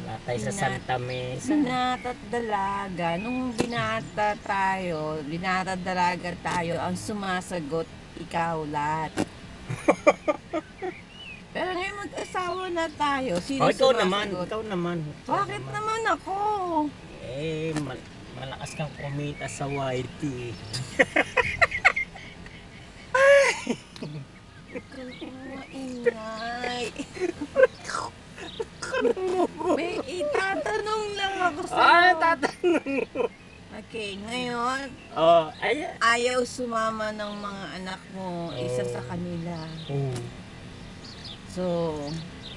Natay sa Santa Mesa. Binata at dalaga. Nung binata at dalaga tayo, ang sumasagot, ikaw lahat. Pero ngayon mag-asawa na tayo. Sino Ikaw sumasagot? naman. Bakit naman ako? Eh, malakas kang kumita sa YT. Maingay. May itatanong lang ako sa'yo. Tatanong mo. Okay, ngayon, ayaw sumama ng mga anak mo, isa sa kanila. So,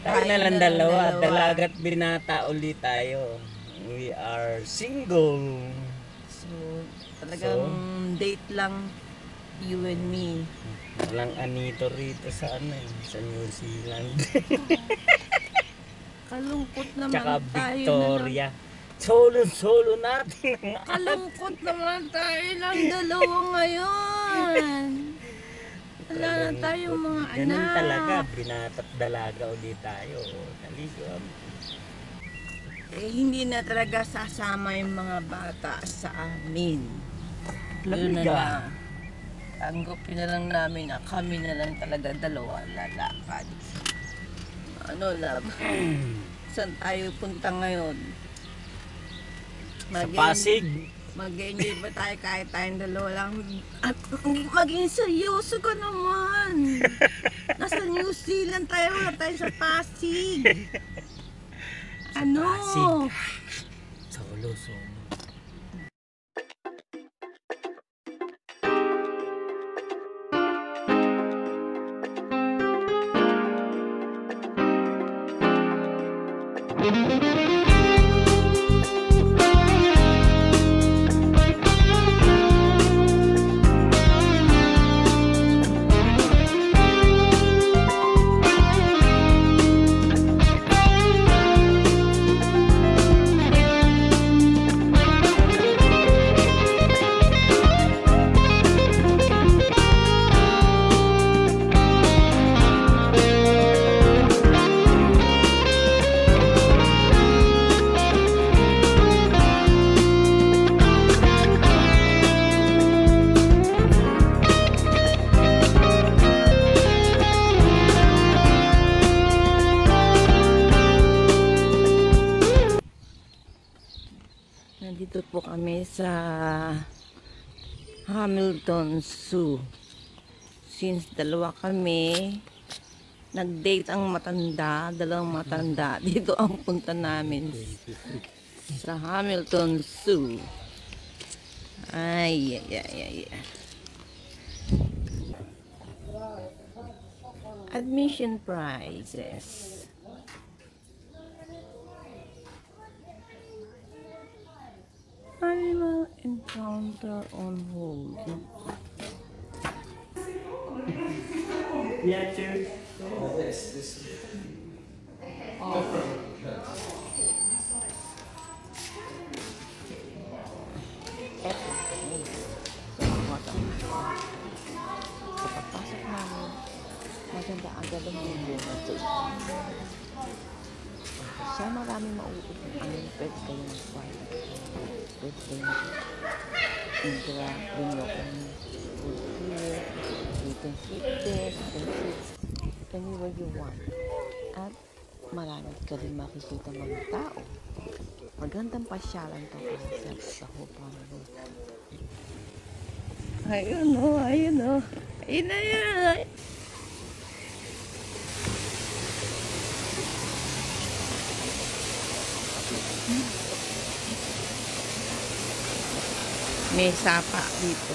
Tayo na lang dalawa. Dalagat binata ulit tayo. We are single. So, talagang date lang you and me. Walang anito rito sa sa New Zealand. Kalungkot naman Tsaka tayo Victoria. Solo natin. Kalungkot naman tayo lang dalawa ngayon. Wala na tayong mga anak. Ganun talaga. Binata't dalaga ulit tayo. Taligam. Hindi na talaga sasama yung mga bata sa amin. Yun na lang. Tanggapin na lang namin na kami na lang talaga dalawa lalakad. Ano love? Saan tayo punta ngayon? Sa Pasig. Mag-enjoy ba tayo kahit tayong dalawa lang? At maging seryoso ka naman. Nasa New Zealand tayo, wala tayo sa Pasig. Ano? Pasig. Solo. Nandito po kami sa Hamilton Zoo. Since dalawa kami, nag-date ang dalawang matanda. Dito ang punta namin sa Hamilton Zoo. Ay. Admission prices. Animal encounter on hold. Yeah, sure. This. Pagpasok namin, maganda agad ang mundo na ito. Siya maraming mauupo. Pwede kayo mag-quiet. Pwede kayo mag-interact. Bring your own food here. You can sit there. You can sit anywhere you want. At marami ka rin makikita mga tao. Magandang pasyalan to sa Hopano. Ayun o. Ayun na. May sapa dito.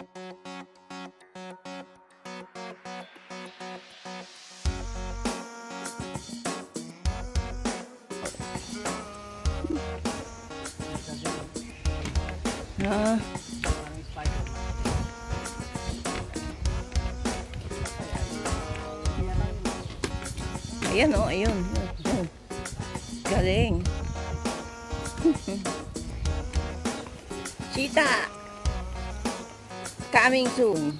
Ah, Parang spider. ayan oh, ayun. Oh, galing. Cheetah! Coming soon.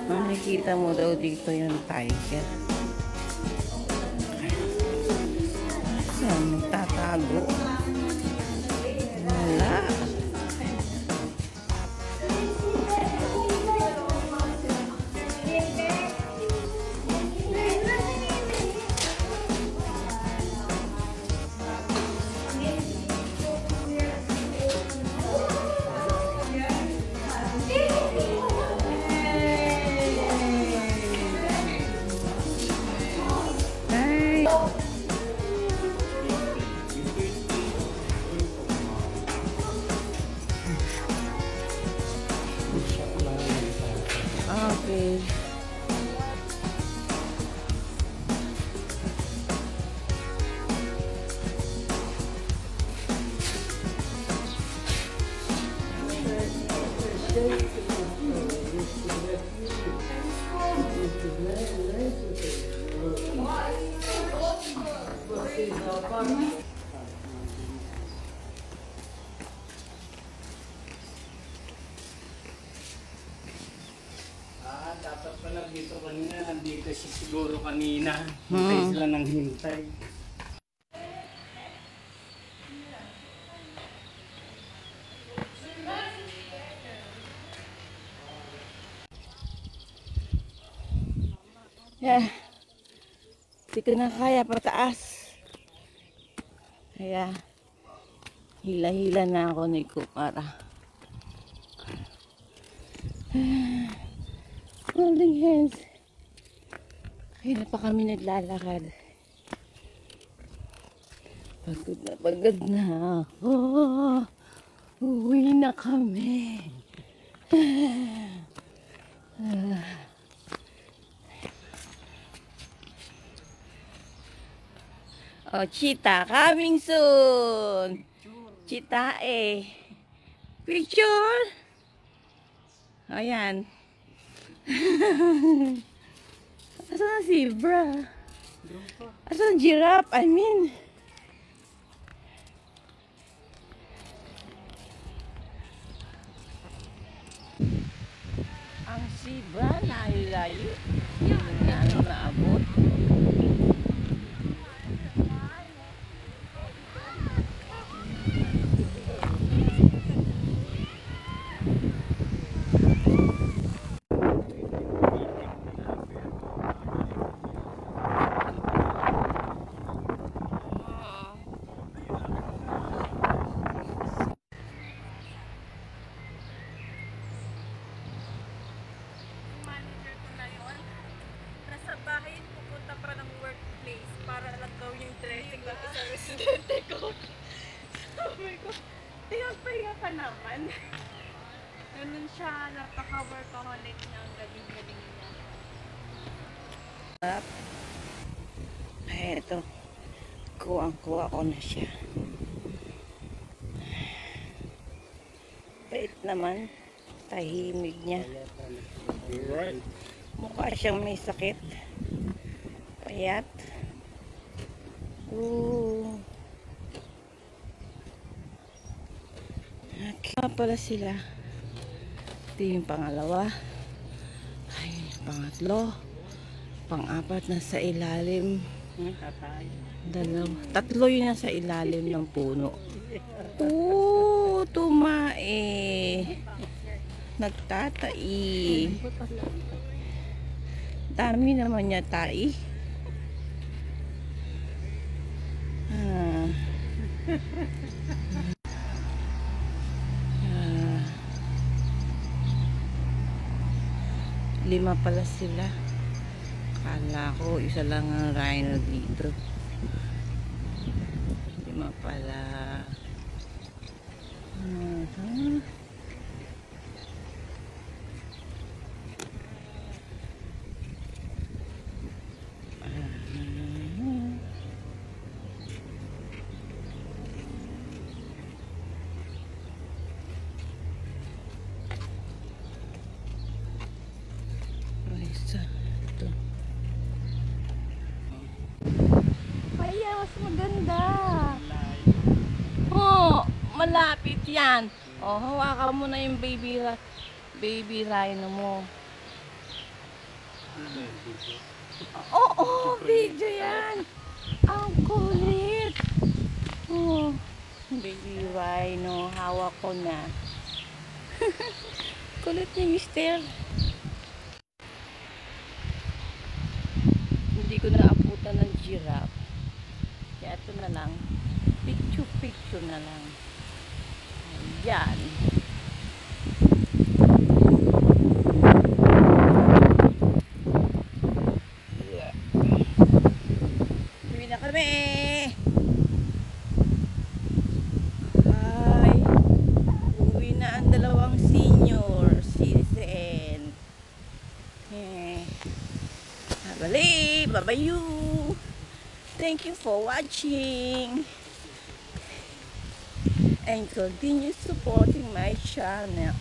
Nakikita mo daw dito yung tiger. Saan nagtatago? Wala. Ay. Okay. Dapat pala dito kanina. Nandito siya siguro kanina. Hintay sila ng hintay. Yeah. Hindi ko na kaya pataas. Kaya hila-hila na ako ni Kumara. Holding hands. Kaya pa kami naglalakad. Pagod na ako. Uwi na kami. Oh, cheetah coming soon. Cheetah eh. Picture. Ayan. Asan ang zebra? Asan ang giraffe? I mean. Ang zebra layo-layo. Hindi na ano naabot. Pahinga ka naman. Ganun siya, napaka-workaholic niya, ang galing-galing niya. Ay, ito. Kuwang-kuwa ko na siya. Bait naman. Tahimik niya. Alright. Mukha siyang may sakit. Payat. Ooh. Okay. Pala sila. Ito yung pangalawa. Ay, yung pangatlo. Pang-apat na sa ilalim. Tatay. Dalawa. Tatlo yun nasa ilalim ng puno. Oo, tumae. Nagtatai. Dami naman niya tai. Ah. Ah. 5 pala sila. Kala ko isa lang ang rhino dito. 5 pala. Isa. Ito. Kaya mas maganda. Oh, malapit yan. Oh, hawakan mo na yung baby rhino mo. Oo, video yan. Ang kulit. Oh, baby rhino. Hawak ko na. Kulit ni mister. Hindi ko naabutan ng giraffe. Kaya ito na lang. Picture na lang. Ayan. Uwi na kami. Hi. Uwi na ang 2 senior citizen. Bye bye you. Thank you for watching and continue supporting my channel.